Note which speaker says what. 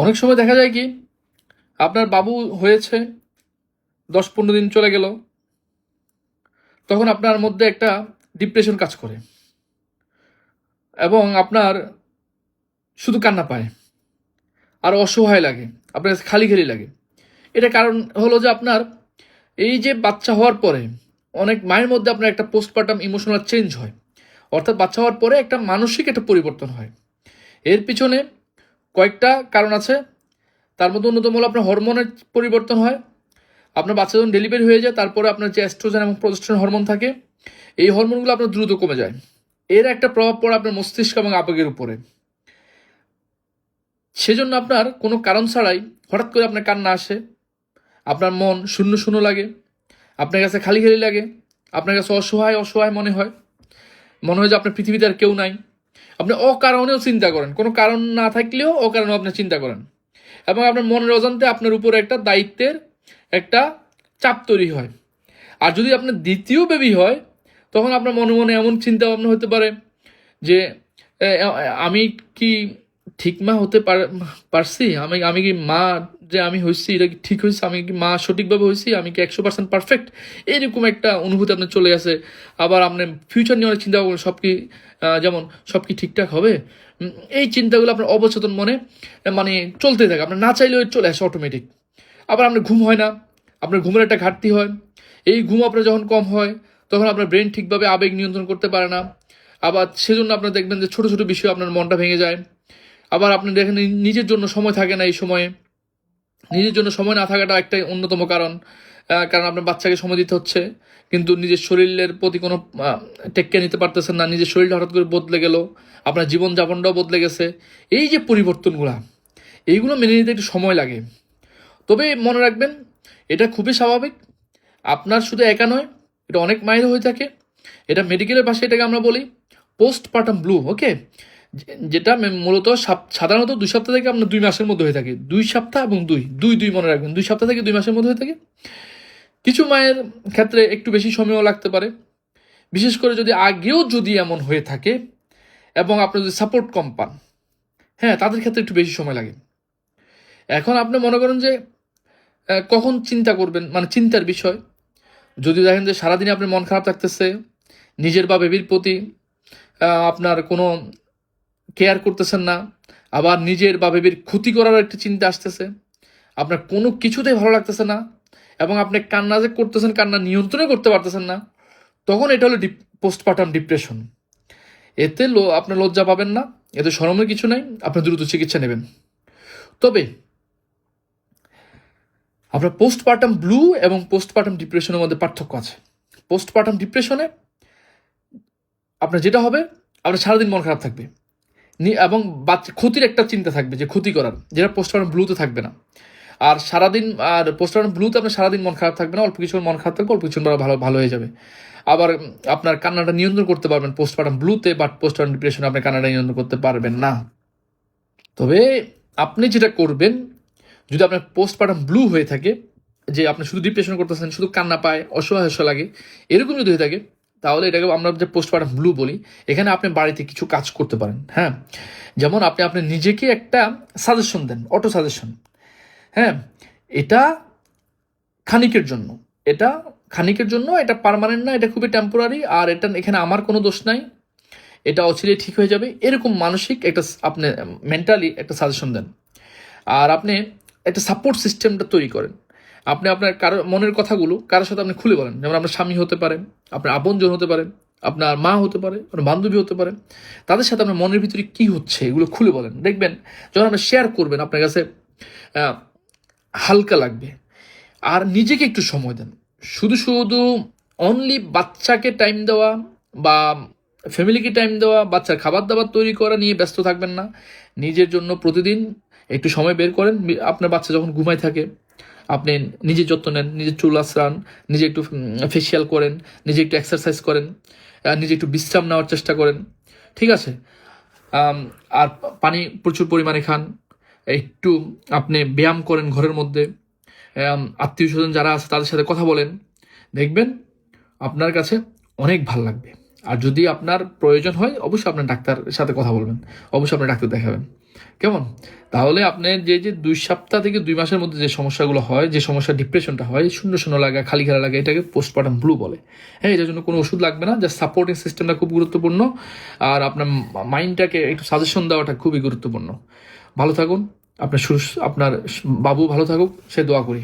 Speaker 1: অনেক সময় দেখা যায় কি, আপনার বাবু হয়েছে, 10-15 দিন চলে গেল, তখন আপনার মধ্যে একটা ডিপ্রেশন কাজ করে এবং আপনার শুধু কান্না পায় আর অসহায় লাগে, আপনার কাছে খালি খালি লাগে। এটা কারণ হলো যে আপনার এই যে বাচ্চা হওয়ার পরে অনেক মায়ের মধ্যে আপনার একটা পোস্টপার্টাম ইমোশনাল চেঞ্জ হয়, অর্থাৎ বাচ্চা হওয়ার পরে একটা মানসিক একটা পরিবর্তন হয়। এর পিছনে কয়েকটা কারণ আছে, তার মধ্যে অন্যতম হলো আপনার হরমোনের পরিবর্তন হয়। আপনার বাচ্চা যখন ডেলিভারি হয়ে যায়, তারপরে আপনার যে অ্যাস্ট্রোজেন এবং প্রজেস্টেরন হরমোন থাকে, এই হরমোনগুলো আপনার দ্রুত কমে যায়। এর একটা প্রভাব পড়ে আপনার মস্তিষ্ক এবং আবেগের উপরে। সেজন্য আপনার কোনো কারণ ছাড়াই হঠাৎ করে আপনার কান্না আসে, আপনার মন শূন্য শূন্য লাগে, আপনার কাছে খালি খালি লাগে, আপনার কাছে অসহায় অসহায় মনে হয়, মনে হয় যে আপনার পৃথিবীতে আর কেউ নাই। আপনি অকারণেও চিন্তা করেন, কোনো কারণ না থাকলেও অকারণেও আপনি চিন্তা করেন, এবং আপনার মনের অজান্তে আপনার উপরে একটা দায়িত্বের একটা চাপ তৈরি হয়। আর যদি আপনার দ্বিতীয় বেবি হয়, তখন আপনার মনে মনে এমন চিন্তা ভাবনা হতে পারে যে আমি কি ঠিক মা হতে পারছি, আমি আমি কি মা যে আমি হয়েছি এটা কি ঠিক হয়েছে, আমি কি মা সঠিকভাবে হয়েছি, আমি কি 100% পারফেক্ট, এইরকম একটা অনুভূতি আপনার চলে আসে। আবার আপনি ফিউচার নিয়ে অনেক চিন্তা করবেন, যেমন সব কি ঠিকঠাক হবে। এই চিন্তাগুলো আপনার অবচেতন মনে মানে চলতে থাকে, আপনার না চাইলেও চলে আসে অটোমেটিক। আবার আপনার ঘুম হয় না, আপনার ঘুমের একটা ঘাটতি হয়। এই ঘুম আপনার যখন কম হয়, তখন আপনার ব্রেন ঠিকভাবে আবেগ নিয়ন্ত্রণ করতে পারে না। আবার সেজন্য আপনার দেখবেন যে ছোটো ছোটো বিষয়ে আপনার মনটা ভেঙে যায়। আবার আপনি দেখেন নিজের জন্য সময় থাকে না। এই সময়ে নিজের জন্য সময় না থাকাটা একটাই অন্যতম কারণ। কারণ আপনার বাচ্চাকে সময় দিতে হচ্ছে, কিন্তু নিজের শরীরের প্রতি কোনো টেক কেয়ার নিতে পারতেছেন না। নিজের শরীরটা হঠাৎ করে বদলে গেল, আপনার জীবনযাপনটাও বদলে গেছে। এই যে পরিবর্তনগুলো, এইগুলো মেনে নিতে একটু সময় লাগে। তবে মনে রাখবেন, এটা খুবই স্বাভাবিক। আপনার শুধু একা নয়, এটা অনেক মায়ের হয়ে থাকে। এটা মেডিকেলের ভাষায় এটাকে আমরা বলি পোস্টপার্টাম ব্লু। ওকে, যেটা মূলত সাধারণত 2 সপ্তাহ থেকে আপনার 2 মাসের মধ্যে হয়ে থাকে। 2 সপ্তাহ এবং 2 মনে রাখবেন, 2 সপ্তাহ থেকে 2 মাসের মধ্যে হয়ে থাকে। কিছু মায়ের ক্ষেত্রে একটু বেশি সময়ও লাগতে পারে, বিশেষ করে যদি আগেও যদি এমন হয়ে থাকে এবং আপনি যদি সাপোর্ট কম পান, হ্যাঁ, তাদের ক্ষেত্রে একটু বেশি সময় লাগে। এখন আপনি মনে করেন যে কখন চিন্তা করবেন, মানে চিন্তার বিষয়। যদি দেখেন যে সারাদিনে আপনার মন খারাপ থাকতেছে, নিজের বা বেবির প্রতি আপনার কোনো কেয়ার করতেছেন না, আবার নিজের বা বেবির ক্ষতি করার একটা চিন্তা আসতেছে, আপনার কোনো কিছুতেই ভালো লাগতেছে না, এবং আপনি কান্না যে করতেছেন, কান্না নিয়ন্ত্রণে করতে পারতেছেন না, তখন এটা হলো পোস্টপার্টাম ডিপ্রেশন। এতে আপনি লজ্জা পাবেন না, এতে শরমের কিছু নাই, আপনি দ্রুত চিকিৎসা নেবেন। তবে আপনার পোস্টপার্টাম ব্লু এবং পোস্টপার্টাম ডিপ্রেশনের মধ্যে পার্থক্য আছে। পোস্টপার্টাম ডিপ্রেশনে আপনার যেটা হবে, আপনার সারাদিন মন খারাপ থাকবে এবং ক্ষতির একটা চিন্তা থাকবে, যে ক্ষতি করার, যেটা পোস্টপার্টাম ব্লুতে থাকবে না। আর পোস্টপার্টাম ব্লুতে আপনার সারাদিন মন খারাপ থাকবে না, অল্প কিছু মন খারাপ থাকবে, অল্প কিছু ভালো ভালো হয়ে যাবে। আবার আপনার কান্নাটা নিয়ন্ত্রণ করতে পারবেন পোস্টপার্টাম ব্লুতে, বাট পোস্টপার্টাম ডিপ্রেশনে আপনি কান্নাটা নিয়ন্ত্রণ করতে পারবেন না। তবে আপনি যেটা করবেন, যদি আপনার পোস্টপার্টাম ব্লু হয়ে থাকে, যে আপনি শুধু ডিপ্রেশন করতেছেন, শুধু কান্না পায়, অসহায় লাগে, এরকম যদি হয়ে থাকে, তাহলে এটাকে আমরা যে পোস্টপার্টাম ব্লু বলি। এখানে আপনি বাড়িতে কিছু কাজ করতে পারেন। হ্যাঁ, যেমন আপনি নিজেকে একটা সাজেশন দেন, অটো সাজেশন। হ্যাঁ, এটা ক্ষণিকের জন্য, এটা পার্মানেন্ট না, এটা খুবই টেম্পোরারি, আর এখানে আমার কোনো দোষ নাই, এটা অচিরে ঠিক হয়ে যাবে, এরকম মানসিক একটা আপনি মেন্টালি একটা সাজেশন দেন। আর আপনি একটা সাপোর্ট সিস্টেমটা তৈরি করেন। আপনি আপনার মনের কথাগুলো কারোর সাথে আপনি খুলে বলেন। যেমন আপনার স্বামী হতে পারেন, আপনার আপনজন হতে পারেন, আপনার মা হতে পারে, আপনার বান্ধবী হতে পারে। তাদের সাথে আপনার মনের ভিতরে কী হচ্ছে এগুলো খুলে বলেন। দেখবেন যখন আপনি শেয়ার করবেন, আপনার কাছে হালকা লাগবে। আর নিজেকে একটু সময় দেন। শুধু অনলি বাচ্চাকে টাইম দেওয়া বা ফ্যামিলিকে টাইম দেওয়া, বাচ্চার খাবার দাবার তৈরি করা নিয়ে ব্যস্ত থাকবেন না। নিজের জন্য প্রতিদিন একটু সময় বের করেন। আপনার বাচ্চা যখন ঘুমায় থাকে, আপনি নিজের যত্ন নেন, নিজের চুল আঁচড়ান, নিজে একটু ফেসিয়াল করেন, নিজে একটু এক্সারসাইজ করেন, নিজে একটু বিশ্রাম নেওয়ার চেষ্টা করেন, ঠিক আছে? আর পানি প্রচুর পরিমাণে খান, একটু আপনি ব্যায়াম করেন ঘরের মধ্যে, আত্মীয় স্বজন যারা আছে তাদের সাথে কথা বলেন। দেখবেন আপনার কাছে অনেক ভাল লাগবে। আর যদি আপনার প্রয়োজন হয় অবশ্যই আপনার ডাক্তারের সাথে কথা বলবেন, অবশ্যই আপনার ডাক্তার দেখাবেন, কেমন? তাহলে আপনার যে 2 সপ্তাহ থেকে 2 মাসের মধ্যে যে সমস্যাগুলো হয়, যে সমস্যা ডিপ্রেশনটা হয়, শূন্য শূন্য লাগা, খালি খালি লাগা, এটাকে পোস্টপার্টাম ব্লু বলে। হ্যাঁ, এটার জন্য কোনো ওষুধ লাগবে না, জাস্ট সাপোর্টিং সিস্টেমটা খুব গুরুত্বপূর্ণ। আর আপনার মাইন্ডটাকে একটু সাজেশন দেওয়াটা খুবই গুরুত্বপূর্ণ। ভালো থাকুন, আপনার বাবু ভালো থাকুক, সে দোয়া করি।